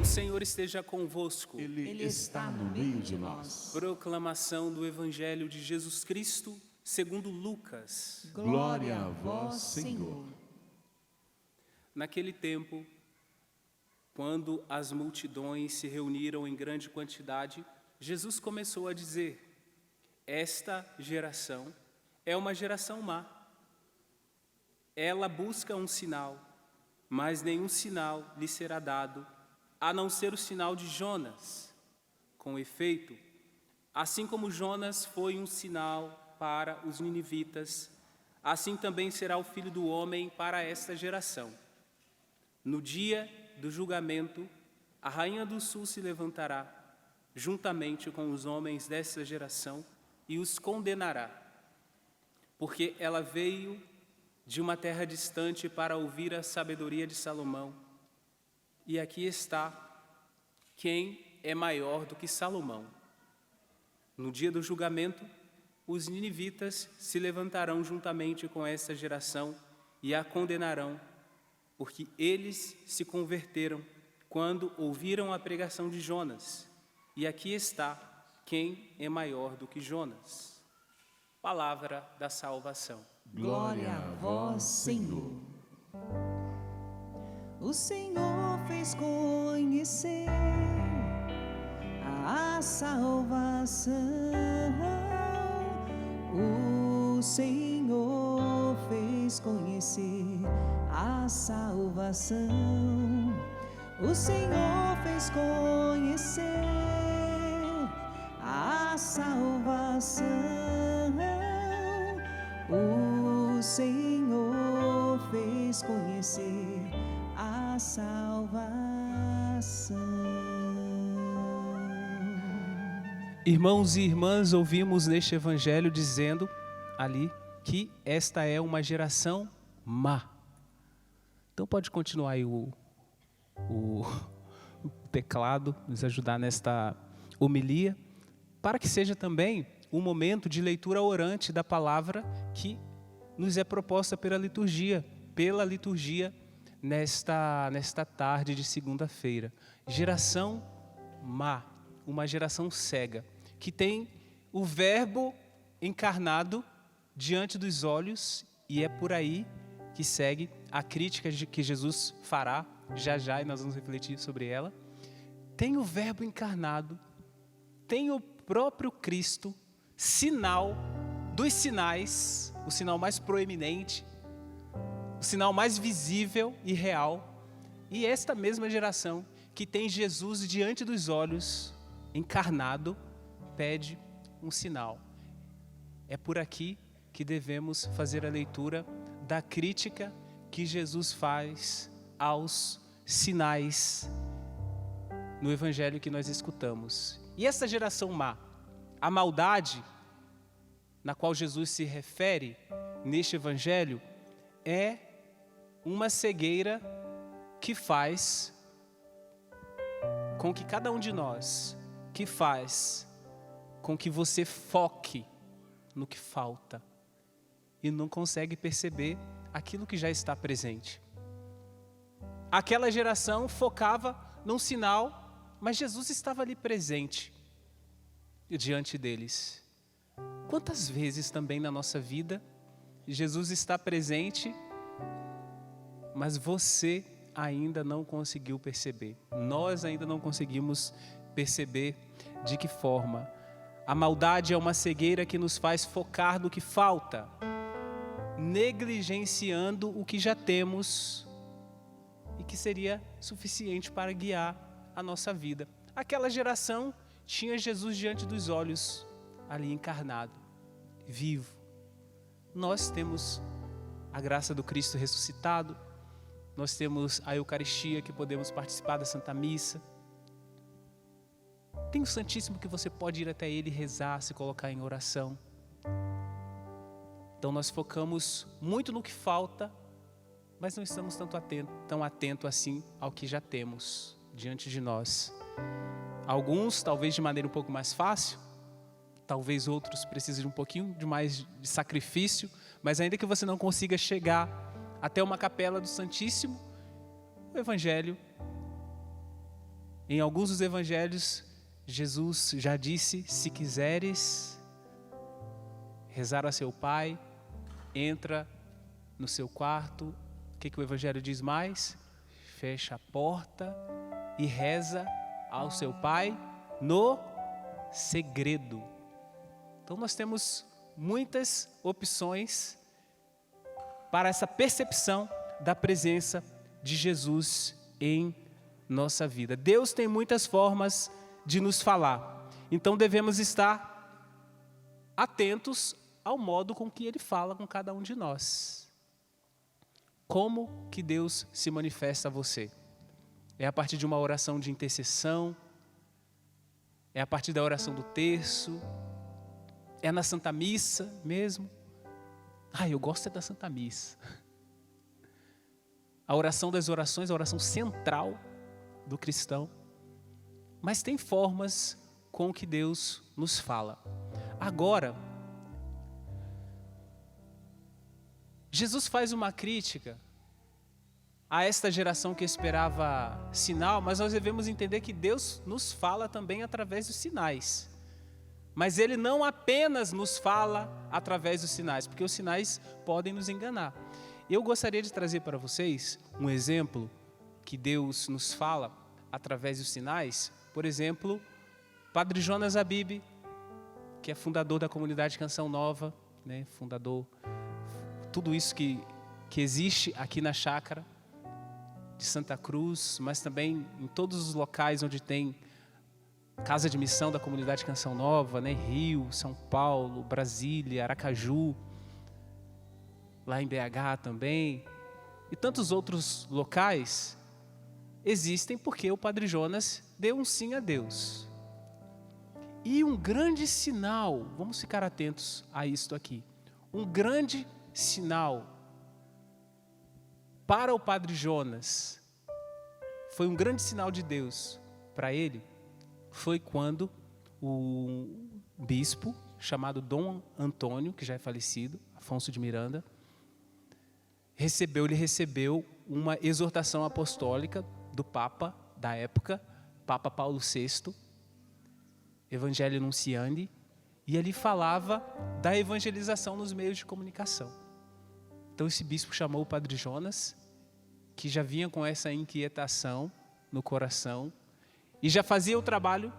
Senhor esteja convosco. Ele está no meio de nós. Proclamação do Evangelho de Jesus Cristo, segundo Lucas. Glória a vós, Senhor. Naquele tempo, quando as multidões se reuniram em grande quantidade, Jesus começou a dizer: esta geração é uma geração má. Ela busca um sinal, mas nenhum sinal lhe será dado, a não ser o sinal de Jonas. Com efeito, assim como Jonas foi um sinal para os ninivitas, assim também será o Filho do Homem para esta geração. No dia do julgamento, a rainha do sul se levantará, juntamente com os homens desta geração, e os condenará, porque ela veio de uma terra distante para ouvir a sabedoria de Salomão. E aqui está quem é maior do que Salomão. No dia do julgamento, os ninivitas se levantarão juntamente com esta geração e a condenarão, porque eles se converteram quando ouviram a pregação de Jonas. E aqui está quem é maior do que Jonas. Palavra da salvação. Glória a vós, Senhor. O Senhor fez conhecer a salvação. O Senhor fez conhecer a salvação. O Senhor fez conhecer a salvação. O Senhor fez conhecer a salvação. Irmãos e irmãs, ouvimos neste evangelho dizendo ali que esta é uma geração má. Então pode continuar aí o teclado, nos ajudar nesta homilia, para que seja também um momento de leitura orante da palavra que nos é proposta pela liturgia nesta tarde de segunda-feira. Geração má, uma geração cega, que tem o verbo encarnado diante dos olhos, e é por aí que segue a crítica que Jesus fará já, e nós vamos refletir sobre ela. Tem o verbo encarnado, tem o próprio Cristo, sinal dos sinais, o sinal mais proeminente, o sinal mais visível e real. E esta mesma geração que tem Jesus diante dos olhos, encarnado, pede um sinal. É por aqui que devemos fazer a leitura da crítica que Jesus faz aos sinais no evangelho que nós escutamos. E essa geração má, a maldade na qual Jesus se refere neste evangelho, é uma cegueira que faz com que cada um de nós, que faz com que você foque no que falta e não consegue perceber aquilo que já está presente. Aquela geração focava num sinal, mas Jesus estava ali presente diante deles. Quantas vezes também na nossa vida Jesus está presente, mas você ainda não conseguiu perceber. Nós ainda não conseguimos perceber de que forma. A maldade é uma cegueira que nos faz focar no que falta, negligenciando o que já temos e que seria suficiente para guiar a nossa vida. Aquela geração tinha Jesus diante dos olhos, ali encarnado, vivo. Nós temos a graça do Cristo ressuscitado, nós temos a Eucaristia que podemos participar da Santa Missa. Tem o Santíssimo que você pode ir até Ele, rezar, se colocar em oração. Então nós focamos muito no que falta, mas não estamos tão atentos assim ao que já temos diante de nós. Alguns, talvez de maneira um pouco mais fácil, talvez outros precisem de um pouquinho de mais de sacrifício, mas ainda que você não consiga chegar até uma capela do Santíssimo, o Evangelho Em alguns dos evangelhos, Jesus já disse: se quiseres rezar a seu Pai, entra no seu quarto. O que o evangelho diz mais? Fecha a porta e reza ao seu Pai no segredo. Então nós temos muitas opções para essa percepção da presença de Jesus em nossa vida. Deus tem muitas formas de nos falar. Então devemos estar atentos ao modo com que Ele fala com cada um de nós. Como que Deus se manifesta a você? É a partir de uma oração de intercessão? É a partir da oração do terço? É na Santa Missa mesmo? Eu gosto da Santa Missa. A oração das orações, a oração central do cristão. Mas tem formas com que Deus nos fala. Agora, Jesus faz uma crítica a esta geração que esperava sinal, mas nós devemos entender que Deus nos fala também através dos sinais. Mas Ele não apenas nos fala através dos sinais, porque os sinais podem nos enganar. Eu gostaria de trazer para vocês um exemplo que Deus nos fala através dos sinais. Por exemplo, Padre Jonas Abib, que é fundador da comunidade Canção Nova, né? Fundador, tudo isso que existe aqui na chácara de Santa Cruz, mas também em todos os locais onde tem casa de missão da comunidade Canção Nova, né? Rio, São Paulo, Brasília, Aracaju, lá em BH também, e tantos outros locais existem porque o Padre Jonas deu um sim a Deus. E um grande sinal, vamos ficar atentos a isto aqui, um grande sinal para o Padre Jonas, foi um grande sinal de Deus para ele, foi quando o bispo chamado Dom Antônio, que já é falecido, Afonso de Miranda, recebeu uma exortação apostólica do Papa da época, Papa Paulo VI, Evangelii Nuntiandi, e ele falava da evangelização nos meios de comunicação. Então esse bispo chamou o Padre Jonas, que já vinha com essa inquietação no coração, e já fazia o trabalho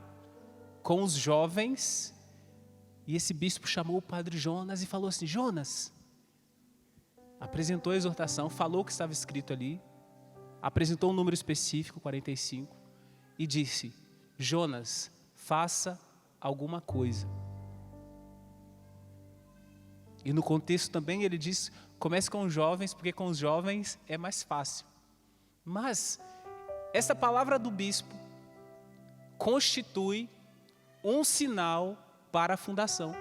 com os jovens, e esse bispo chamou o Padre Jonas e falou assim: Jonas, apresentou a exortação, falou o que estava escrito ali, apresentou um número específico, 45, e disse: Jonas, faça alguma coisa. E no contexto também ele diz: comece com os jovens, porque com os jovens é mais fácil. Mas essa palavra do bispo constitui um sinal para a fundação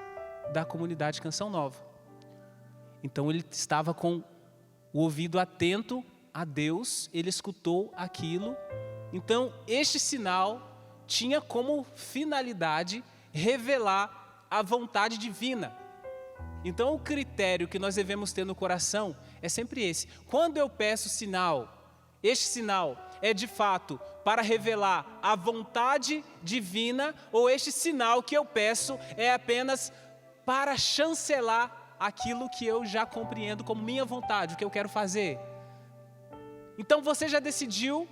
da comunidade Canção Nova. Então ele estava com o ouvido atento a Deus, ele escutou aquilo. Então este sinal tinha como finalidade revelar a vontade divina. Então o critério que nós devemos ter no coração é sempre esse. Quando eu peço sinal, este sinal é de fato para revelar a vontade divina, ou este sinal que eu peço é apenas para chancelar aquilo que eu já compreendo como minha vontade, o que eu quero fazer. Então você já decidiu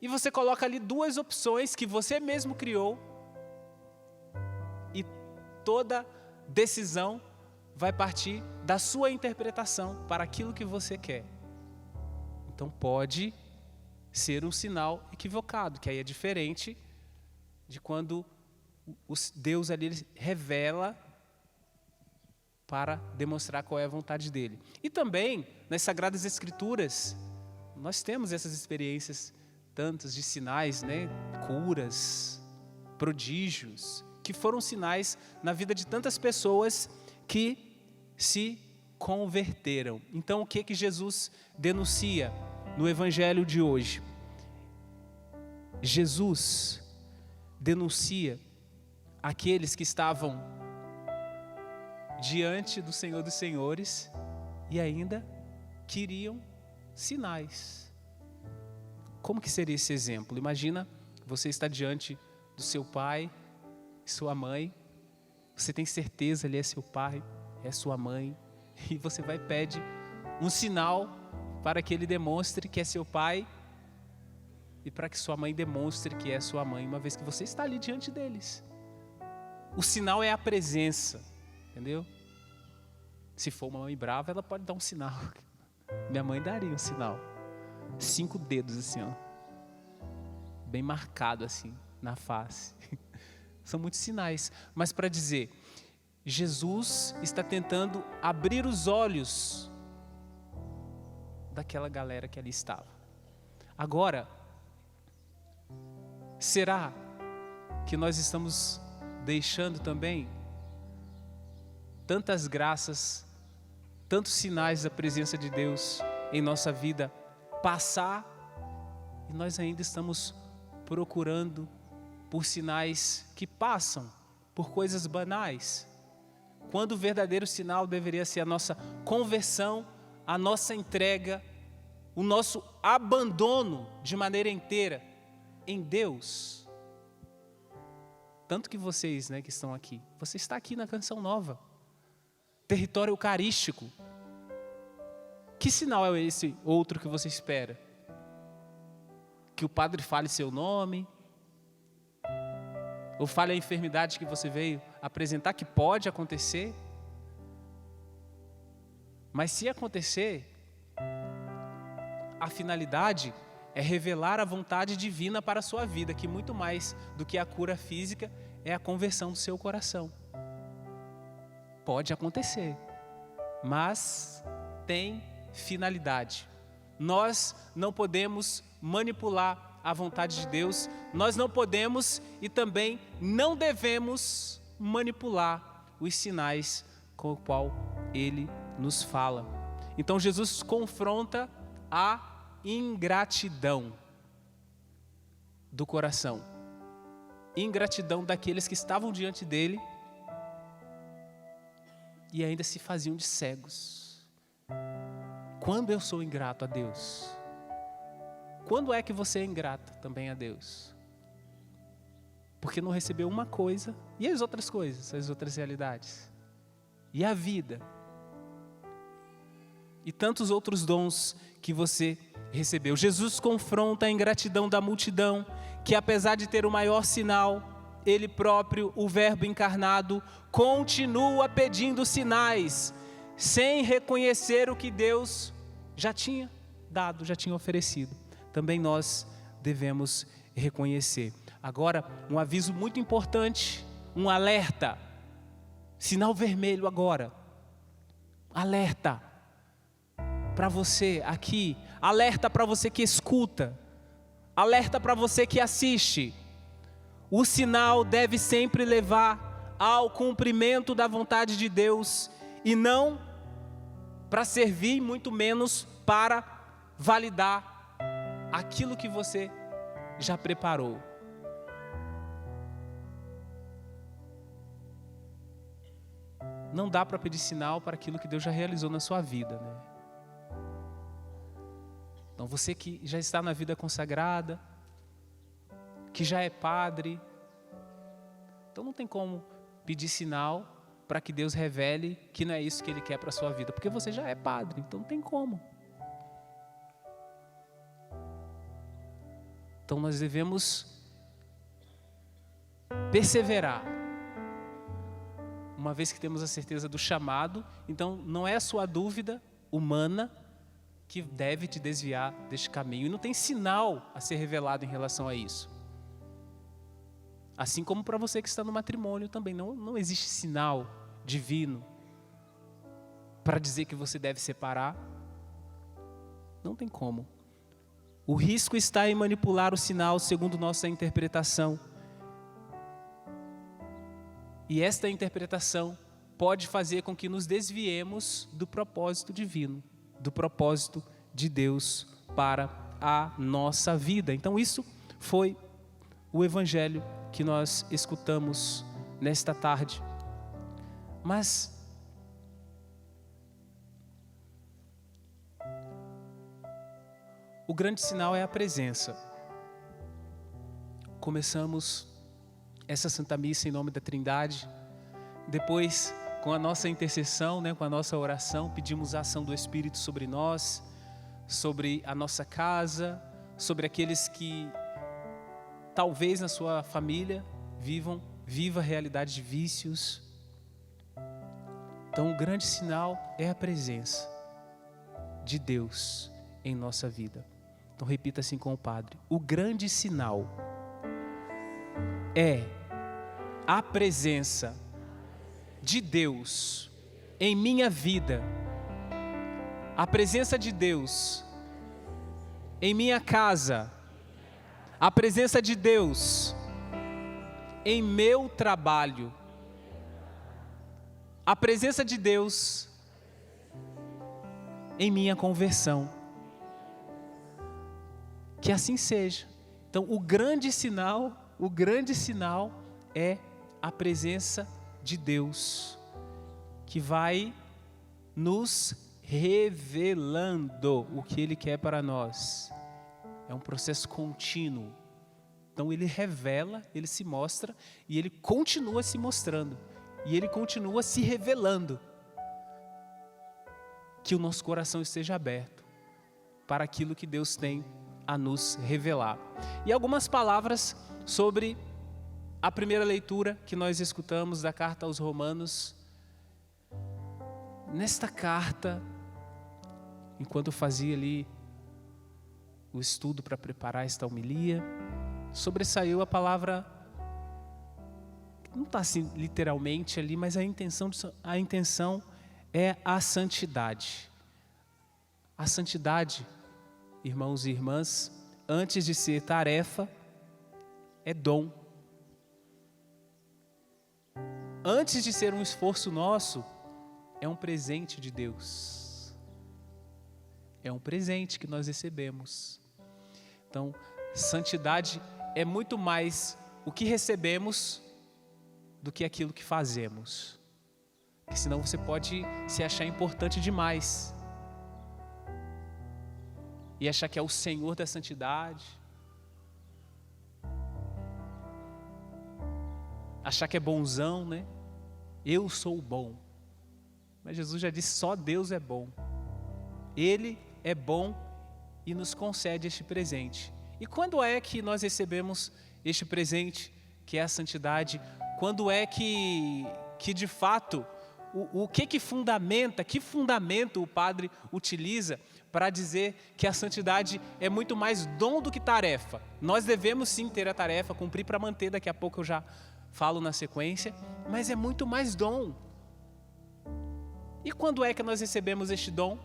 e você coloca ali duas opções que você mesmo criou, e toda decisão vai partir da sua interpretação para aquilo que você quer. Então pode ser um sinal equivocado, que aí é diferente de quando Deus ali revela para demonstrar qual é a vontade dele. E também, nas Sagradas Escrituras, nós temos essas experiências tantas de sinais, né? Curas, prodígios, que foram sinais na vida de tantas pessoas que se converteram. Então o que Jesus denuncia no Evangelho de hoje? Jesus denuncia aqueles que estavam diante do Senhor dos Senhores e ainda queriam sinais. Como que seria esse exemplo? Imagina Você está diante do seu pai e sua mãe. Você tem certeza, ele é seu pai, é sua mãe. E você vai pedir um sinal para que ele demonstre que é seu pai e para que sua mãe demonstre que é sua mãe, uma vez que você está ali diante deles. O sinal é a presença, entendeu? Se for uma mãe brava, ela pode dar um sinal. Minha mãe daria um sinal. 5 dedos assim, ó. Bem marcado assim, na face. São muitos sinais. Mas para dizer, Jesus está tentando abrir os olhos daquela galera que ali estava. Agora, será que nós estamos deixando também tantas graças, tantos sinais da presença de Deus em nossa vida passar e nós ainda estamos procurando por sinais que passam, por coisas banais, quando o verdadeiro sinal deveria ser a nossa conversão, a nossa entrega, o nosso abandono de maneira inteira em Deus. Tanto que vocês, que estão aqui, você está aqui na Canção Nova, território eucarístico. Que sinal é esse outro que você espera? Que o padre fale seu nome? Ou fale a enfermidade que você veio apresentar, que pode acontecer? Mas se acontecer, a finalidade é revelar a vontade divina para a sua vida, que muito mais do que a cura física é a conversão do seu coração. Pode acontecer, mas tem finalidade. Nós não podemos manipular a vontade de Deus, nós não podemos e também não devemos manipular os sinais com o qual Ele nos fala. Então Jesus confronta a ingratidão do coração, ingratidão daqueles que estavam diante dele e ainda se faziam de cegos. Quando eu sou ingrato a Deus? Quando é que você é ingrato também a Deus? Porque não recebeu uma coisa, e as outras coisas, as outras realidades? E a vida? E tantos outros dons que você recebeu. Jesus confronta a ingratidão da multidão, que apesar de ter o maior sinal, Ele próprio, o Verbo encarnado, continua pedindo sinais, sem reconhecer o que Deus já tinha dado, já tinha oferecido. Também nós devemos reconhecer. Agora, um aviso muito importante, um alerta, sinal vermelho agora, alerta para você aqui, alerta para você que escuta, alerta para você que assiste. O sinal deve sempre levar ao cumprimento da vontade de Deus e não para servir, muito menos para validar aquilo que você já preparou. Não dá para pedir sinal para aquilo que Deus já realizou na sua vida, Então você que já está na vida consagrada, que já é padre, então não tem como pedir sinal para que Deus revele que não é isso que Ele quer para a sua vida, porque você já é padre, então não tem como. Então nós devemos perseverar, uma vez que temos a certeza do chamado. Então não é a sua dúvida humana que deve te desviar deste caminho, e não tem sinal a ser revelado em relação a isso. Assim como para você que está no matrimônio também, não existe sinal divino para dizer que você deve separar. Não tem como. O risco está em manipular o sinal segundo nossa interpretação. E esta interpretação pode fazer com que nos desviemos do propósito divino, do propósito de Deus para a nossa vida. Então isso foi o evangelho que nós escutamos nesta tarde. Mas o grande sinal é a presença. começamos essa Santa Missa em nome da Trindade. Depois, com a nossa intercessão, né, com a nossa oração, pedimos a ação do Espírito sobre nós, sobre a nossa casa, sobre aqueles que talvez na sua família viva a realidade de vícios. Então, o grande sinal é a presença de Deus em nossa vida. Então, repita assim com o Padre: o grande sinal é a presença de Deus em minha vida, a presença de Deus em minha casa, a presença de Deus em meu trabalho, a presença de Deus em minha conversão. Que assim seja. Então, o grande sinal é a presença de Deus, que vai nos revelando o que Ele quer para nós. É um processo contínuo. Então Ele revela, Ele se mostra e Ele continua se mostrando. E Ele continua se revelando. Que o nosso coração esteja aberto para aquilo que Deus tem a nos revelar. E algumas palavras sobre a primeira leitura que nós escutamos da carta aos Romanos. Nesta carta, enquanto eu fazia ali o estudo para preparar esta homilia, sobressaiu a palavra, não está assim literalmente ali, mas a intenção é a santidade. A santidade, irmãos e irmãs, antes de ser tarefa, é dom. Antes de ser um esforço nosso, é um presente de Deus. É um presente que nós recebemos. Então, santidade é muito mais o que recebemos do que aquilo que fazemos. Porque senão você pode se achar importante demais e achar que é o Senhor da santidade, achar que é bonzão, né? Eu sou o bom. Mas Jesus já disse: só Deus é bom. Ele é bom e nos concede este presente. E quando é que nós recebemos este presente, que é a santidade? Quando é que de fato, que fundamento o Padre utiliza para dizer que a santidade é muito mais dom do que tarefa? Nós devemos sim ter a tarefa, cumprir para manter, daqui a pouco eu já falo na sequência, mas é muito mais dom. E quando é que nós recebemos este dom?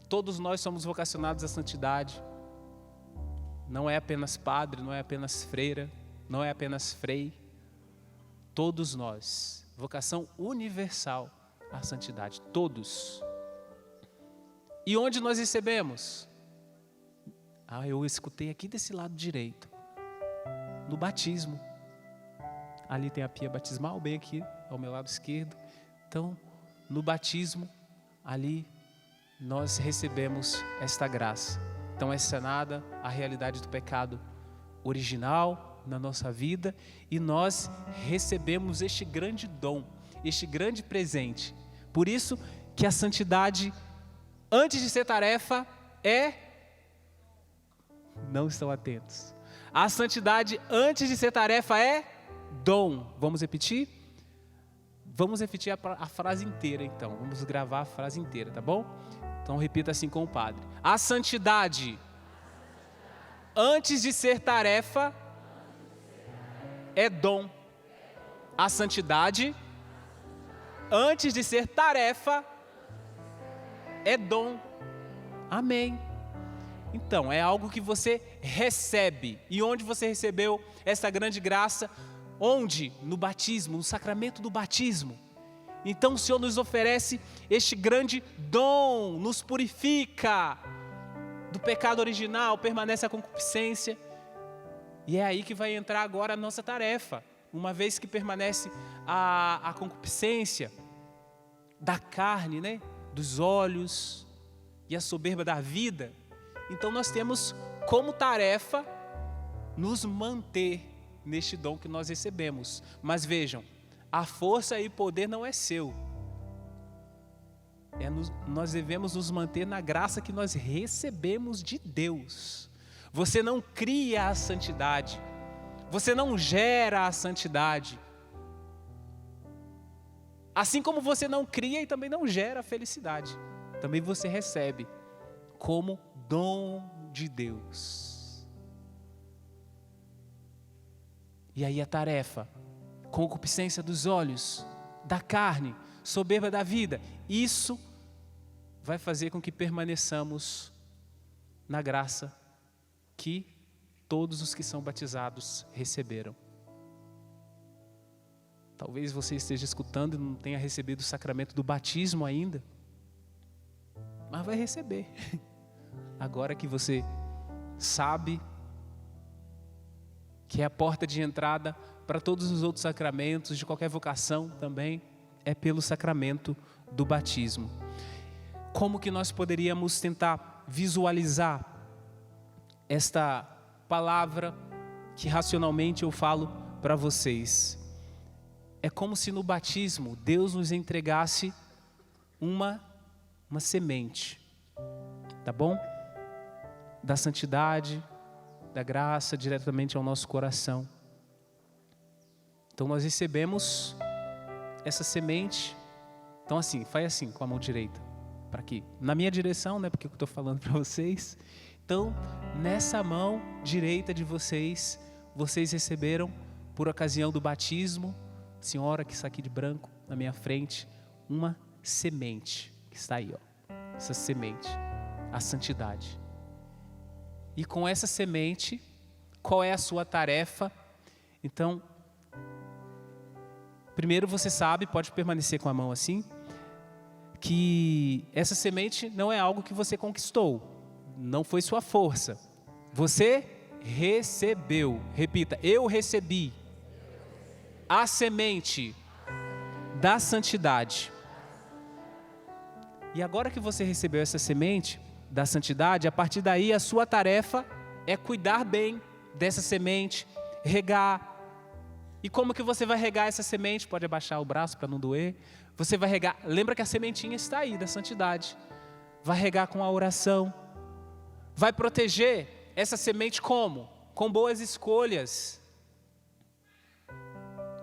Todos nós somos vocacionados à santidade. Não é apenas padre, não é apenas freira, não é apenas frei. Todos nós, vocação universal à santidade, todos. E onde nós recebemos? Eu escutei aqui desse lado direito, no batismo. Ali tem a pia batismal, bem aqui ao meu lado esquerdo. Então, no batismo, ali nós recebemos esta graça. Então é sanada a realidade do pecado original na nossa vida e nós recebemos este grande dom, este grande presente. Por isso que a santidade, antes de ser tarefa, não estão atentos. A santidade, antes de ser tarefa, é dom. Vamos repetir? Vamos repetir a frase inteira, então. Vamos gravar a frase inteira, tá bom? Então repita assim com o Padre. A santidade, antes de ser tarefa, é dom. A santidade, antes de ser tarefa, é dom. Amém. Então, é algo que você recebe. E onde você recebeu essa grande graça? Onde? No batismo, no sacramento do batismo. Então o Senhor nos oferece este grande dom, nos purifica do pecado original, permanece a concupiscência. E é aí que vai entrar agora a nossa tarefa. Uma vez que permanece a concupiscência da carne, né? Dos olhos e a soberba da vida. Então nós temos como tarefa nos manter neste dom que nós recebemos. Mas vejam, a força e poder não é seu. Nós devemos nos manter na graça que nós recebemos de Deus. Você não cria a santidade. Você não gera a santidade. Assim como você não cria e também não gera a felicidade. Também você recebe como dom de Deus. E aí a tarefa, concupiscência dos olhos, da carne, soberba da vida, isso vai fazer com que permaneçamos na graça que todos os que são batizados receberam. Talvez você esteja escutando e não tenha recebido o sacramento do batismo ainda, mas vai receber. Agora que você sabe que é a porta de entrada para todos os outros sacramentos, de qualquer vocação também, é pelo sacramento do batismo. Como que nós poderíamos tentar visualizar esta palavra que racionalmente eu falo para vocês? É como se no batismo Deus nos entregasse uma semente, tá bom? Da santidade, da graça diretamente ao nosso coração. Então nós recebemos essa semente. Então assim, faz assim com a mão direita, para aqui, na minha direção, né? Porque eu estou falando para vocês. Então, nessa mão direita de vocês, vocês receberam, por ocasião do batismo, senhora que está aqui de branco na minha frente, uma semente que está aí, ó. Essa semente, a santidade. E com essa semente, qual é a sua tarefa? Então, primeiro você sabe, pode permanecer com a mão assim, que essa semente não é algo que você conquistou, não foi sua força. Você recebeu, repita, eu recebi a semente da santidade. E agora que você recebeu essa semente da santidade, a partir daí a sua tarefa é cuidar bem dessa semente, regar. E como que você vai regar essa semente? Pode abaixar o braço para não doer. Você vai regar, lembra que a sementinha está aí, da santidade. Vai regar com a oração. Vai proteger essa semente como? Com boas escolhas.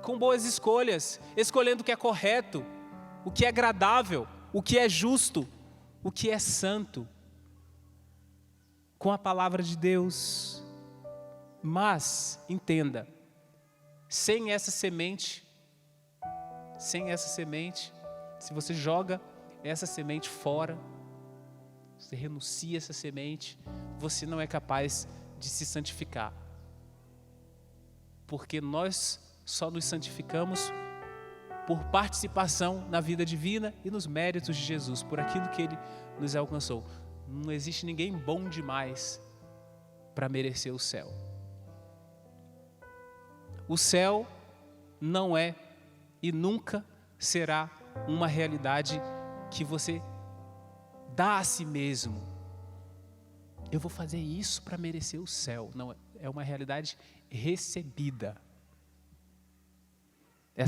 Com boas escolhas, escolhendo o que é correto, o que é agradável, o que é justo, o que é santo. Com a palavra de Deus. Mas, entenda, sem essa semente, se você joga essa semente fora, você renuncia a essa semente, você não é capaz de se santificar. Porque nós só nos santificamos por participação na vida divina e nos méritos de Jesus, por aquilo que Ele nos alcançou. Não existe ninguém bom demais para merecer o céu. O céu não é e nunca será uma realidade que você dá a si mesmo. Eu vou fazer isso para merecer o céu. Não, é uma realidade recebida.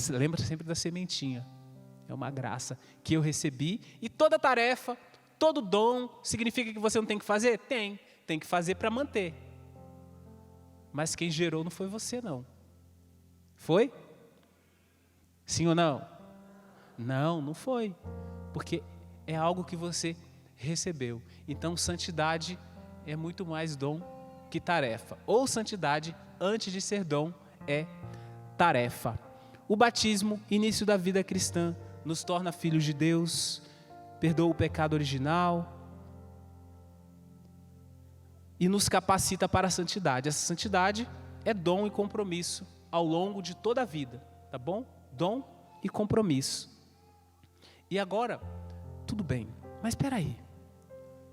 Lembra sempre da sementinha. É uma graça que eu recebi. E toda tarefa, todo dom, significa que você não tem que fazer? Tem que fazer para manter. Mas quem gerou não foi você, não. Foi? Sim ou não? Não, não foi. Porque é algo que você recebeu. Então, santidade é muito mais dom que tarefa. Ou santidade, antes de ser dom, é tarefa. O batismo, início da vida cristã, nos torna filhos de Deus, perdoa o pecado original e nos capacita para a santidade. Essa santidade é dom e compromisso ao longo de toda a vida, tá bom? Dom e compromisso. E agora, tudo bem, mas espera aí.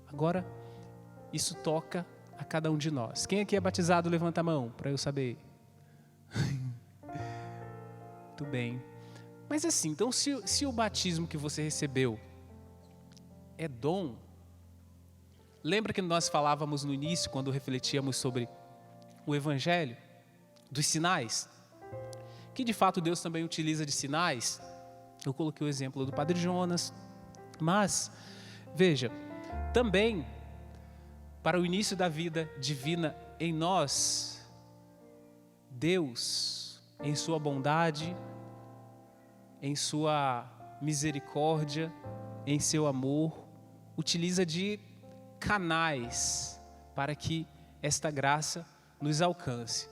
Agora, isso toca a cada um de nós. Quem aqui é batizado, levanta a mão, para eu saber. Muito bem. Mas assim, então se o batismo que você recebeu é dom, lembra que nós falávamos no início, quando refletíamos sobre o Evangelho, dos sinais, que de fato Deus também utiliza de sinais. Eu coloquei o exemplo do Padre Jonas, mas, veja, também para o início da vida divina em nós, Deus, em sua bondade, em sua misericórdia, em seu amor, utiliza de canais para que esta graça nos alcance.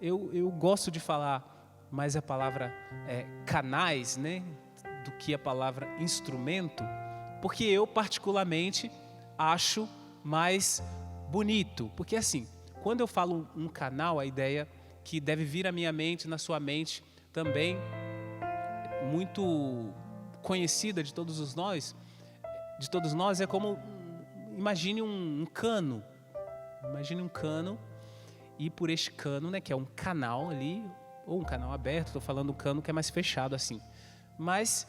Eu gosto de falar mais a palavra canais, né, do que a palavra instrumento, porque eu particularmente acho mais bonito. Porque assim, quando eu falo um canal, a ideia que deve vir à minha mente, na sua mente também, muito conhecida de todos nós, é como, imagine um cano. Imagine um cano, e por este cano, né, que é um canal ali, ou um canal aberto, estou falando um cano que é mais fechado assim. Mas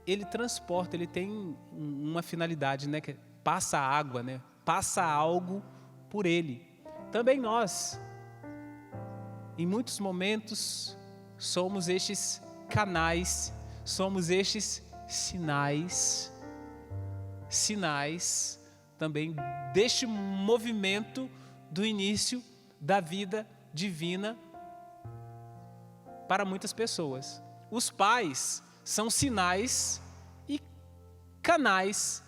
ele transporta, ele tem uma finalidade, né, que passa água, né, passa algo por ele. Também nós, em muitos momentos, somos estes canais, somos estes sinais também deste movimento do início da vida divina para muitas pessoas. Os pais são sinais e canais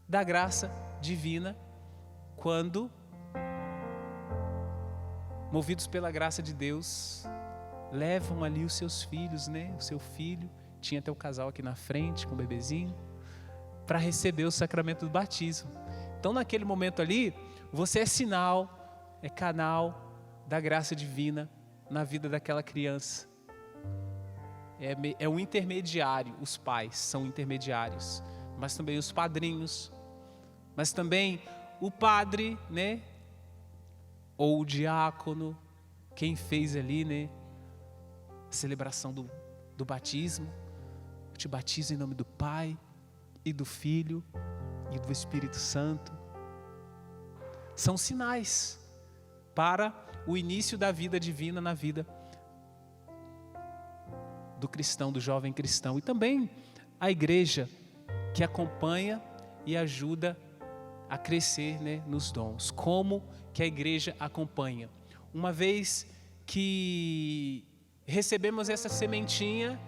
da graça divina quando, movidos pela graça de Deus, levam ali os seus filhos, né? O seu filho, tinha até o casal aqui na frente com o bebezinho, para receber o sacramento do batismo. Então, naquele momento ali, você é sinal, é canal da graça divina na vida daquela criança. É um intermediário, os pais são intermediários, mas também os padrinhos, mas também o padre, né? Ou o diácono, quem fez ali, né, a celebração do batismo. Eu te batizo em nome do Pai e do Filho e do Espírito Santo. São sinais para o início da vida divina na vida do cristão, do jovem cristão. E também a igreja que acompanha e ajuda a crescer, né, nos dons. Como que a igreja acompanha? Uma vez que recebemos essa sementinha,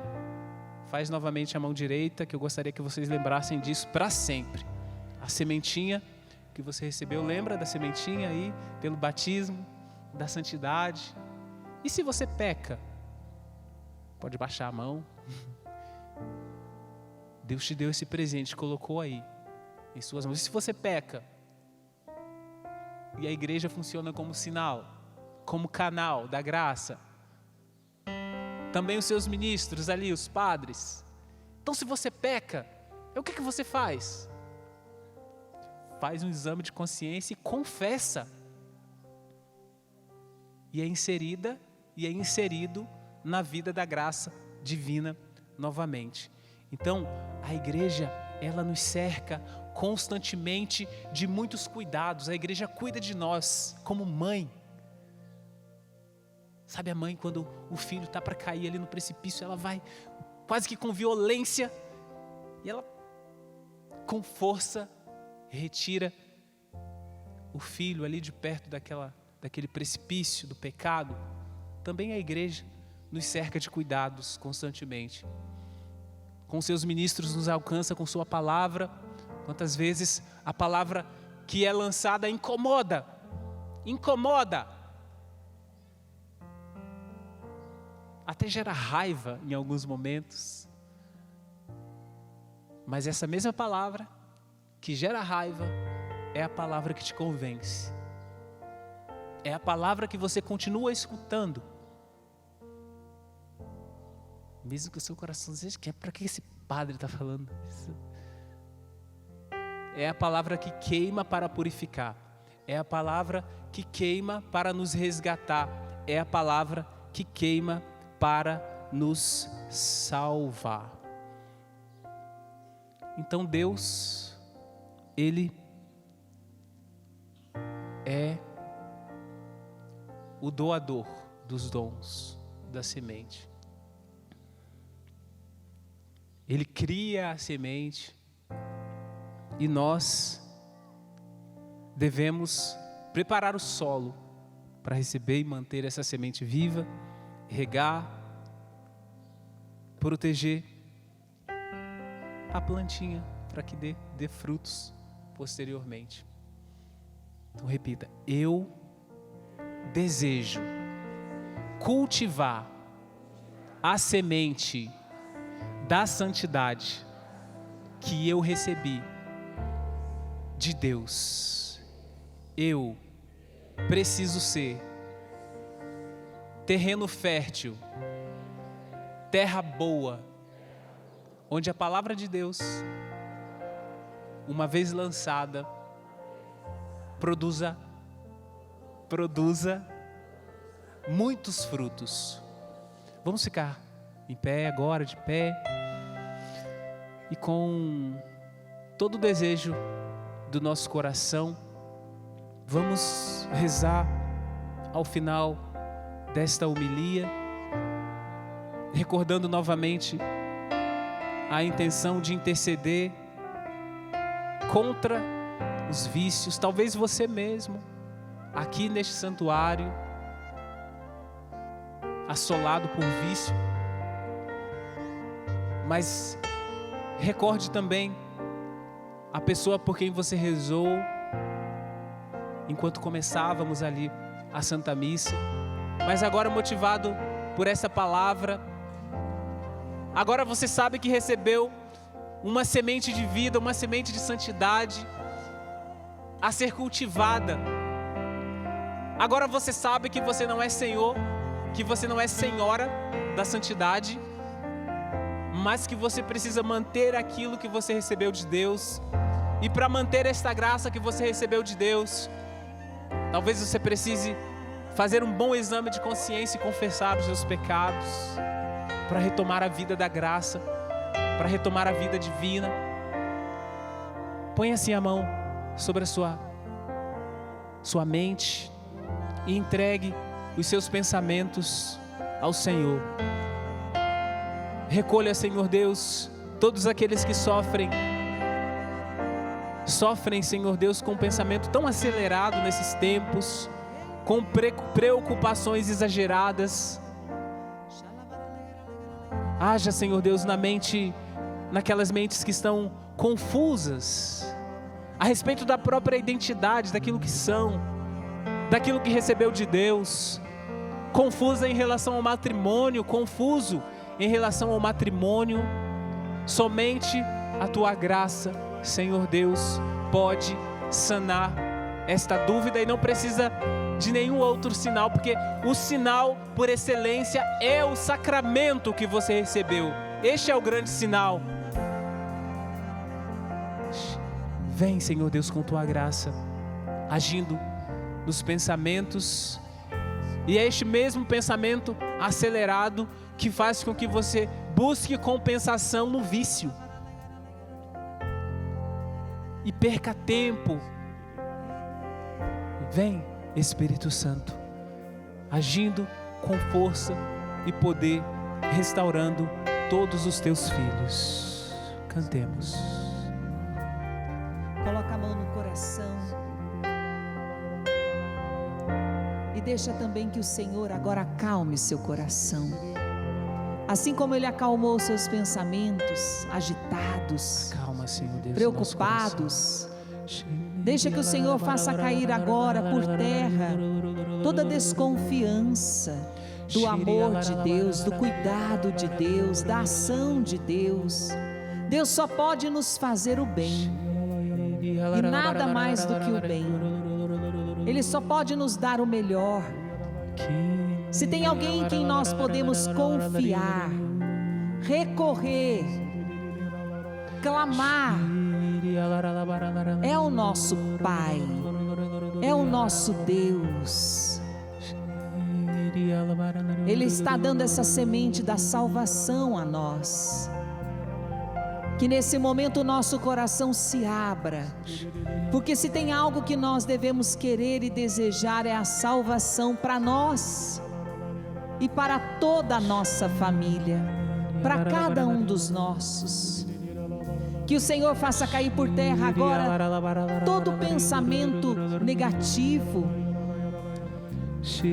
faz novamente a mão direita, que eu gostaria que vocês lembrassem disso para sempre. A sementinha que você recebeu, lembra da sementinha aí, pelo batismo, da santidade. E se você peca, pode baixar a mão. Deus te deu esse presente, colocou aí em suas mãos. E se você peca, e a igreja funciona como sinal, como canal da graça, também os seus ministros ali, os padres. Então, se você peca, o que você faz? Faz um exame de consciência e confessa. E é inserido na vida da graça divina novamente. Então, a igreja, ela nos cerca constantemente de muitos cuidados. A igreja cuida de nós como mãe. Sabe a mãe, quando o filho está para cair ali no precipício, ela vai quase que com violência e ela com força retira o filho ali de perto daquele precipício do pecado. Também a igreja nos cerca de cuidados constantemente. Com seus ministros nos alcança com sua palavra. Quantas vezes a palavra que é lançada incomoda. Até gera raiva em alguns momentos. Mas essa mesma palavra que gera raiva é a palavra que te convence. É a palavra que você continua escutando. Mesmo que o seu coração seja, para que esse padre está falando isso? É a palavra que queima para purificar. É a palavra que queima para nos resgatar. É a palavra que queima para nos salvar. Então Deus, Ele é o doador dos dons da semente. Ele cria a semente e nós devemos preparar o solo para receber e manter essa semente viva, regar, proteger a plantinha para que dê frutos posteriormente. Então repita: eu desejo cultivar a semente da santidade que eu recebi de Deus. Eu preciso ser terreno fértil, terra boa, onde a palavra de Deus, uma vez lançada, produza muitos frutos. Vamos ficar em pé agora, de pé, e com todo o desejo do nosso coração, vamos rezar ao final desta homilia, recordando novamente a intenção de interceder contra os vícios. Talvez você mesmo, aqui neste santuário, assolado por vício, mas recorde também a pessoa por quem você rezou enquanto começávamos ali a Santa Missa, mas agora motivado por essa palavra, agora você sabe que recebeu uma semente de vida, uma semente de santidade a ser cultivada. Agora você sabe que você não é senhor, que você não é senhora da santidade, mas que você precisa manter aquilo que você recebeu de Deus. E para manter esta graça que você recebeu de Deus, talvez você precise fazer um bom exame de consciência e confessar os seus pecados, para retomar a vida da graça, para retomar a vida divina. Põe assim a mão sobre a sua mente e entregue os seus pensamentos ao Senhor. Recolha, Senhor Deus, todos aqueles que sofrem, Senhor Deus, com um pensamento tão acelerado nesses tempos, com preocupações exageradas. Haja, Senhor Deus, naquelas mentes que estão confusas a respeito da própria identidade, daquilo que são, daquilo que recebeu de Deus, confusa em relação ao matrimônio, confuso em relação ao matrimônio. Somente a Tua graça, Senhor Deus, pode sanar esta dúvida, e não precisa de nenhum outro sinal, porque o sinal por excelência é o sacramento que você recebeu. Este é o grande sinal. Vem, Senhor Deus, com Tua graça, agindo nos pensamentos, e é este mesmo pensamento acelerado que faz com que você busque compensação no vício e perca tempo. Vem, Espírito Santo, agindo com força e poder, restaurando todos os Teus filhos. Cantemos. Coloca a mão no coração e deixa também que o Senhor agora acalme seu coração. Assim como Ele acalmou seus pensamentos agitados, Calma, Senhor Deus, preocupados, deixa que o Senhor faça cair agora por terra toda desconfiança do amor de Deus, do cuidado de Deus, da ação de Deus. Deus só pode nos fazer o bem, e nada mais do que o bem. Ele só pode nos dar o melhor. Se tem alguém em quem nós podemos confiar, recorrer, clamar, é o nosso Pai, é o nosso Deus. Ele está dando essa semente da salvação a nós. Que nesse momento o nosso coração se abra, porque se tem algo que nós devemos querer e desejar é a salvação para nós e para toda a nossa família, para cada um dos nossos. Que o Senhor faça cair por terra agora todo pensamento negativo.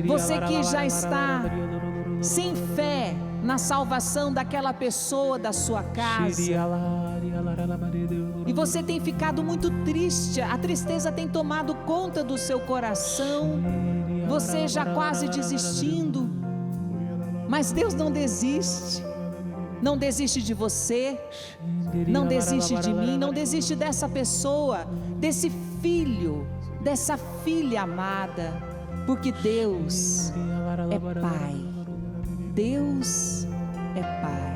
Você que já está sem fé na salvação daquela pessoa da sua casa, e você tem ficado muito triste, a tristeza tem tomado conta do seu coração, você já quase desistindo, mas Deus não desiste, não desiste de você, não desiste de mim, não desiste dessa pessoa, desse filho, dessa filha amada, porque Deus é Pai. Deus é Pai.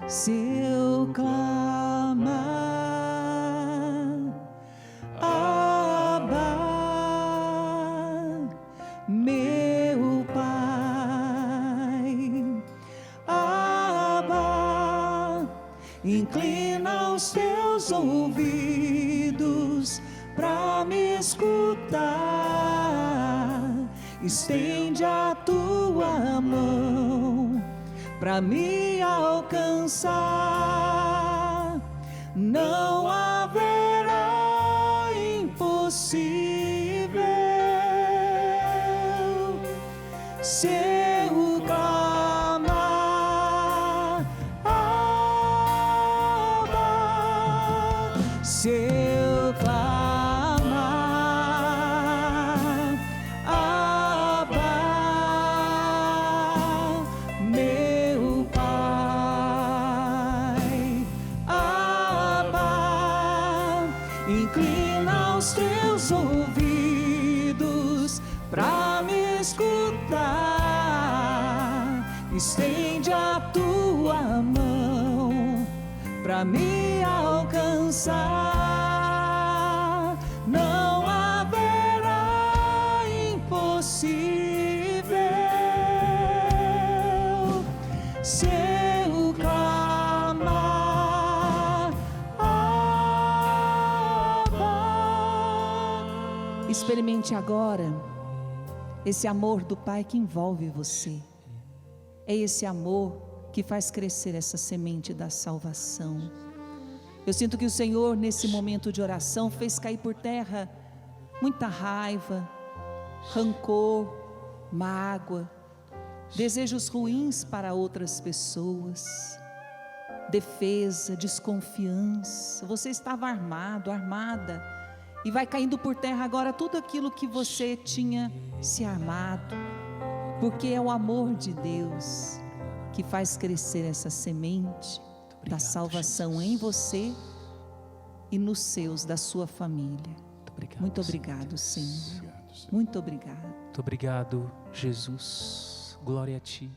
Se eu clamar, Abba, meu Pai, Abba, inclina os teus ouvidos para me escutar. Estende a tua mão para me alcançar. Não haverá impossível se eu clamar, Abba, se eu clamar, Abba, meu Pai, Abba, inclina os teus ouvidos para me escutar. Estende a tua mão para me alcançar. Não haverá impossível se eu clamar, Abba. Experimente agora esse amor do Pai que envolve você. É esse amor que faz crescer essa semente da salvação. Eu sinto que o Senhor, nesse momento de oração, fez cair por terra muita raiva, rancor, mágoa, desejos ruins para outras pessoas, defesa, desconfiança. Você estava armado, armada, e vai caindo por terra agora tudo aquilo que você tinha se armado, porque é o amor de Deus que faz crescer essa semente da salvação, Jesus, em você e nos seus, da sua família. Muito obrigado, Senhor. Muito obrigado. Muito obrigado, Jesus. Glória a Ti.